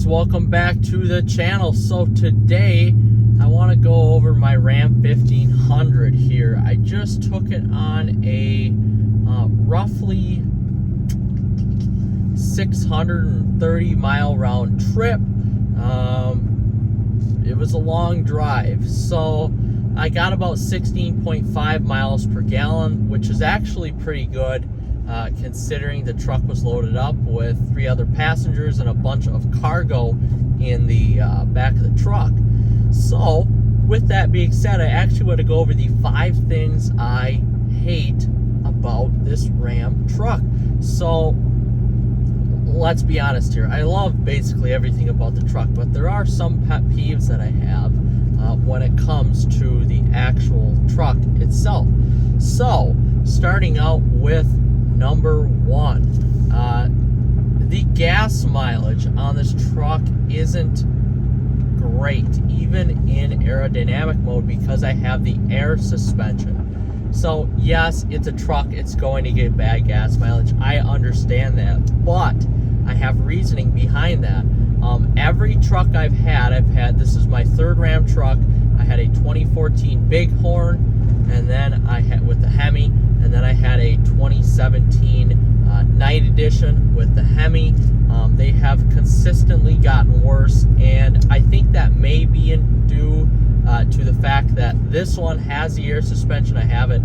welcome back to the channel. So today I want to go over my Ram 1500 here. I just took it on a roughly 630 mile round trip. It was a long drive, so I got about 16.5 miles per gallon, which is actually pretty good. Considering the truck was loaded up with 3 other passengers and a bunch of cargo in the back of the truck. So, with that being said, I actually want to go over the 5 things I hate about this Ram truck. So, let's be honest here. I love basically everything about the truck, but there are some pet peeves that I have when it comes to the actual truck itself. So, starting out with number 1, the gas mileage on this truck isn't great, even in aerodynamic mode, because I have the air suspension. So yes, it's a truck, it's going to get bad gas mileage. I understand that, but I have reasoning behind that. Every truck I've had, this is my 3rd Ram truck. I had a 2014 Bighorn, and then I had with the Hemi, and then I had a 2017 Night Edition with the Hemi. They have consistently gotten worse, and I think that may be due to the fact that this one has the air suspension. I have it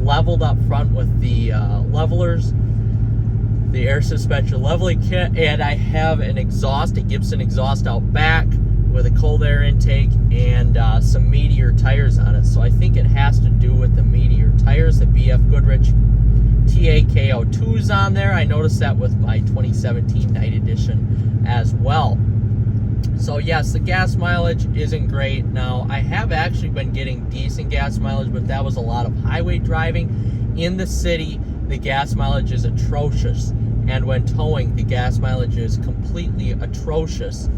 leveled up front with the levelers, the air suspension leveling kit, and I have an exhaust, a Gibson exhaust out back with a cold air intake and some Meteor tires on it. So I think it has to do with the Meteor tires, the BF Goodrich TAKO2s on there. I noticed that with my 2017 Night Edition as well. So yes, the gas mileage isn't great. Now, I have actually been getting decent gas mileage, but that was a lot of highway driving. In the city, the gas mileage is atrocious, and when towing, the gas mileage is completely atrocious.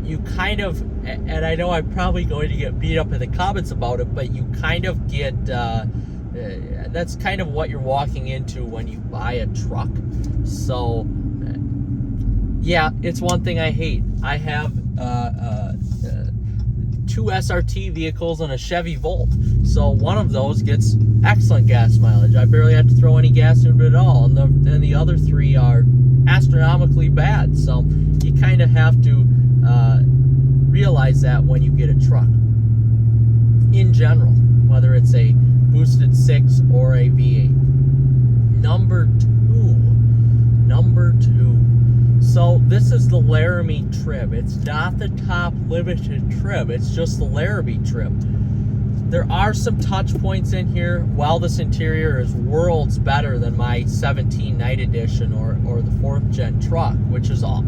You kind of, and I know I'm probably going to get beat up in the comments about it, but you kind of get, that's kind of what you're walking into when you buy a truck. So, yeah, it's one thing I hate. I have 2 SRT vehicles and a Chevy Volt. So one of those gets excellent gas mileage. I barely have to throw any gas into it at all. And the other 3 are astronomically bad. So you kind of have to realize that when you get a truck. In general, whether it's a boosted 6 or a V8. Number two. So this is the Laramie trim. It's not the top limited trim. It's just the Laramie trim. There are some touch points in here. While this interior is worlds better than my 17 Night Edition or the 4th gen truck, which is a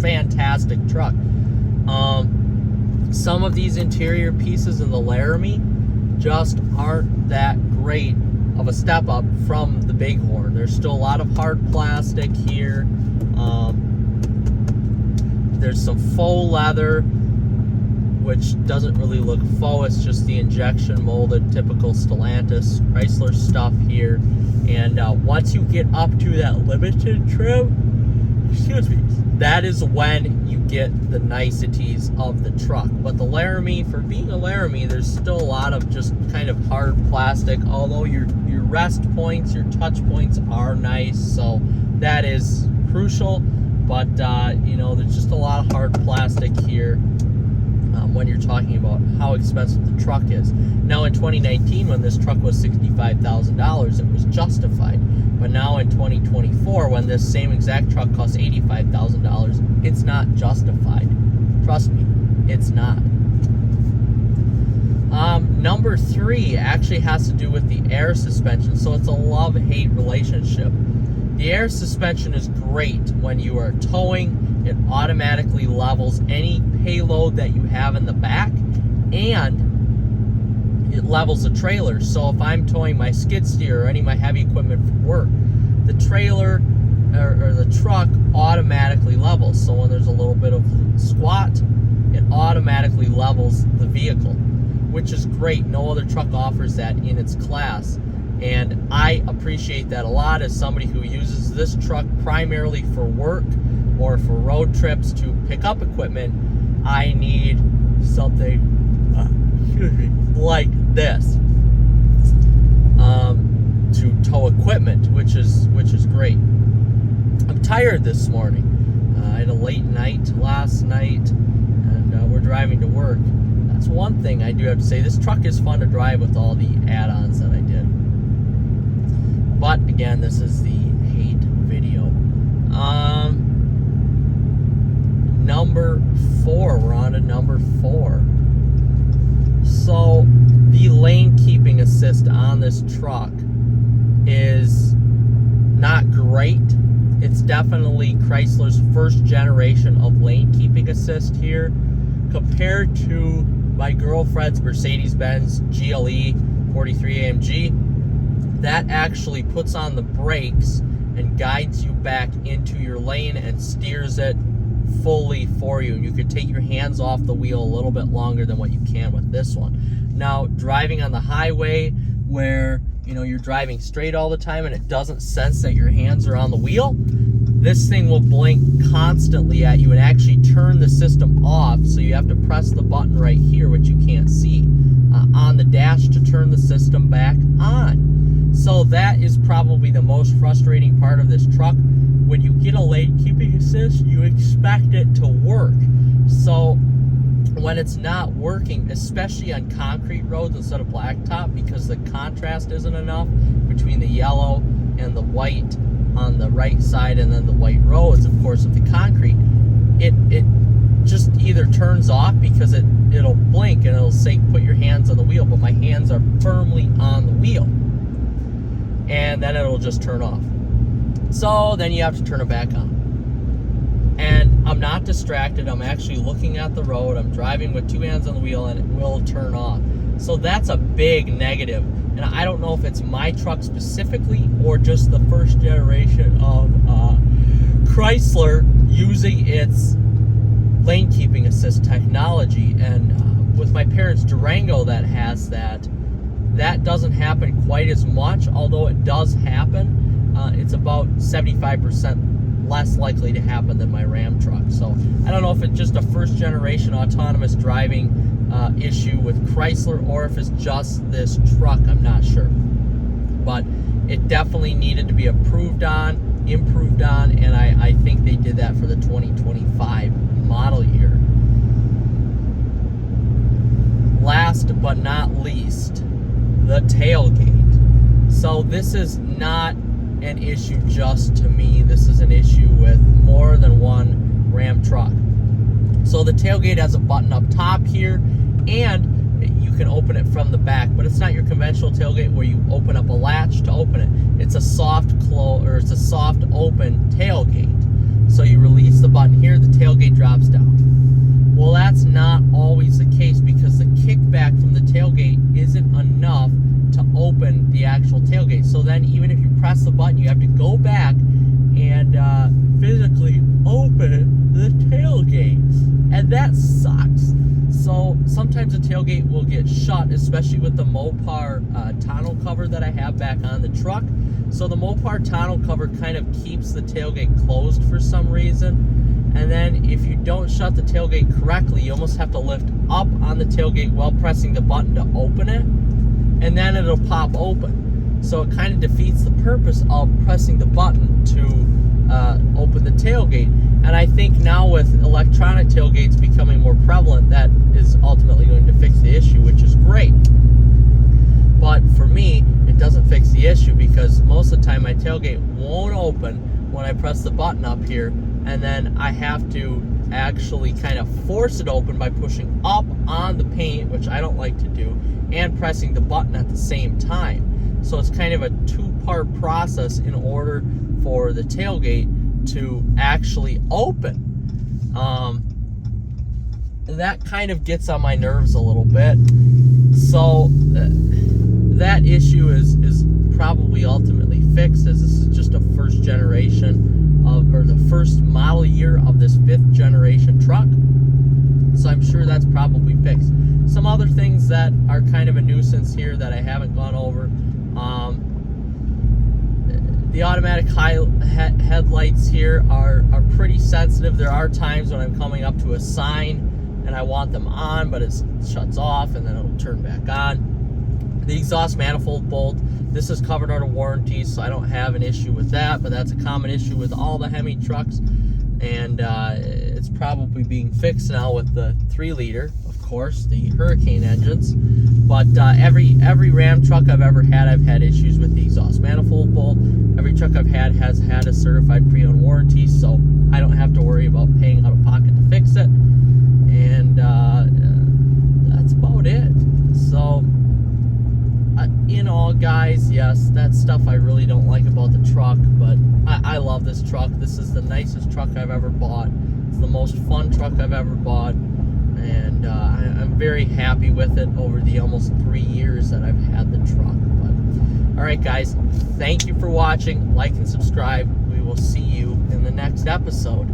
fantastic truck. Some of these interior pieces in the Laramie just aren't that great of a step up from the Bighorn. There's still a lot of hard plastic here. There's some faux leather, which doesn't really look faux, it's just the injection molded typical Stellantis Chrysler stuff here. And once you get up to that limited trim, that is when you get the niceties of the truck. But the Laramie, for being a Laramie, there's still a lot of just kind of hard plastic, although your rest points, your touch points are nice, so that is crucial. But you know, there's just a lot of hard plastic here when you're talking about how expensive the truck is. Now in 2019, when this truck was $65,000, it was justified. But now in 2024, when this same exact truck costs $85,000, it's not justified. Trust me, it's not. Number 3 actually has to do with the air suspension. So it's a love-hate relationship. The air suspension is great when you are towing. It automatically levels any payload that you have in the back, and it levels the trailer. So if I'm towing my skid steer or any of my heavy equipment for work, the trailer or the truck automatically levels. So when there's a little bit of squat, it automatically levels the vehicle, which is great. No other truck offers that in its class. And I appreciate that a lot as somebody who uses this truck primarily for work. or for road trips to pick up equipment, I need something like this to tow equipment, which is great. I'm tired this morning. I had a late night last night, and we're driving to work. That's one thing I do have to say. This truck is fun to drive with all the add-ons that I did. But again, this is the hate video. Number 4. We're on to number 4. So the lane keeping assist on this truck is not great. It's definitely Chrysler's first generation of lane keeping assist here, compared to my girlfriend's Mercedes-Benz GLE 43 AMG. That actually puts on the brakes and guides you back into your lane and steers it fully for you. You could take your hands off the wheel a little bit longer than what you can with this one. Now, driving on the highway where you're driving straight all the time and it doesn't sense that your hands are on the wheel, this thing will blink constantly at you and actually turn the system off. So you have to press the button right here, which you can't see, on the dash to turn the system back on. So that is probably the most frustrating part of this truck. When you get a lane keeping assist, you expect it to work. So when it's not working, especially on concrete roads instead of blacktop, because the contrast isn't enough between the yellow and the white on the right side and then the white roads, of course, of the concrete, it just either turns off because it'll blink and it'll say put your hands on the wheel, but my hands are firmly on the wheel, and then it'll just turn off. So then you have to turn it back on. And I'm not distracted. I'm actually looking at the road. I'm driving with 2 hands on the wheel, and it will turn off. So that's a big negative. And I don't know if it's my truck specifically or just the first generation of Chrysler using its lane keeping assist technology. And with my parents' Durango that has that doesn't happen quite as much, although it does happen. It's about 75% less likely to happen than my Ram truck. So I don't know if it's just a first generation autonomous driving issue with Chrysler or if it's just this truck. I'm not sure, but it definitely needed to be improved on, and I think they did that for the 2025 model year. Last but not least, the tailgate. So this is not an issue just to me. This is an issue with more than one Ram truck. So the tailgate has a button up top here, and you can open it from the back, but it's not your conventional tailgate where you open up a latch to open it. It's a soft close, or it's a soft open tailgate. So you release the button here, the tailgate drops down. Well, that's not always the case, because the kickback from the tailgate isn't enough to open the actual tailgate. So then even if you press the button, you have to go back and physically open the tailgate, and that sucks. So sometimes the tailgate will get shut, especially with the Mopar tonneau cover that I have back on the truck. So the Mopar tonneau cover kind of keeps the tailgate closed for some reason. And then if you don't shut the tailgate correctly, you almost have to lift up on the tailgate while pressing the button to open it, and then it'll pop open. So it kind of defeats the purpose of pressing the button to open the tailgate. And I think now with electronic tailgates becoming more prevalent, that is ultimately going to fix the issue, which is great. But for me, it doesn't fix the issue, because most of the time my tailgate won't open when I press the button up here, and then I have to actually kind of force it open by pushing up on the paint, which I don't like to do, and pressing the button at the same time. So it's kind of a two-part process in order for the tailgate to actually open. That kind of gets on my nerves a little bit. So that issue is probably ultimately fixed, as this is just a first generation or the first model year of this 5th generation truck. So I'm sure that's probably fixed. Some other things that are kind of a nuisance here that I haven't gone over. The automatic headlights here are pretty sensitive. There are times when I'm coming up to a sign and I want them on, but it shuts off and then it'll turn back on. The exhaust manifold bolt, this is covered under warranty, so I don't have an issue with that, but that's a common issue with all the Hemi trucks, and it's probably being fixed now with the 3-liter, of course, the Hurricane engines. But every Ram truck I've ever had, I've had issues with the exhaust manifold bolt. Every truck I've had has had a certified pre-owned warranty, so I don't have to worry about paying out of pocket to fix it. And that's about it. So, in all, guys, yes, that's stuff I really don't like about the truck, but I love this truck. This is the nicest truck I've ever bought. It's the most fun truck I've ever bought, and I'm very happy with it over the almost 3 years that I've had the truck. But, all right, guys, thank you for watching. Like and subscribe. We will see you in the next episode.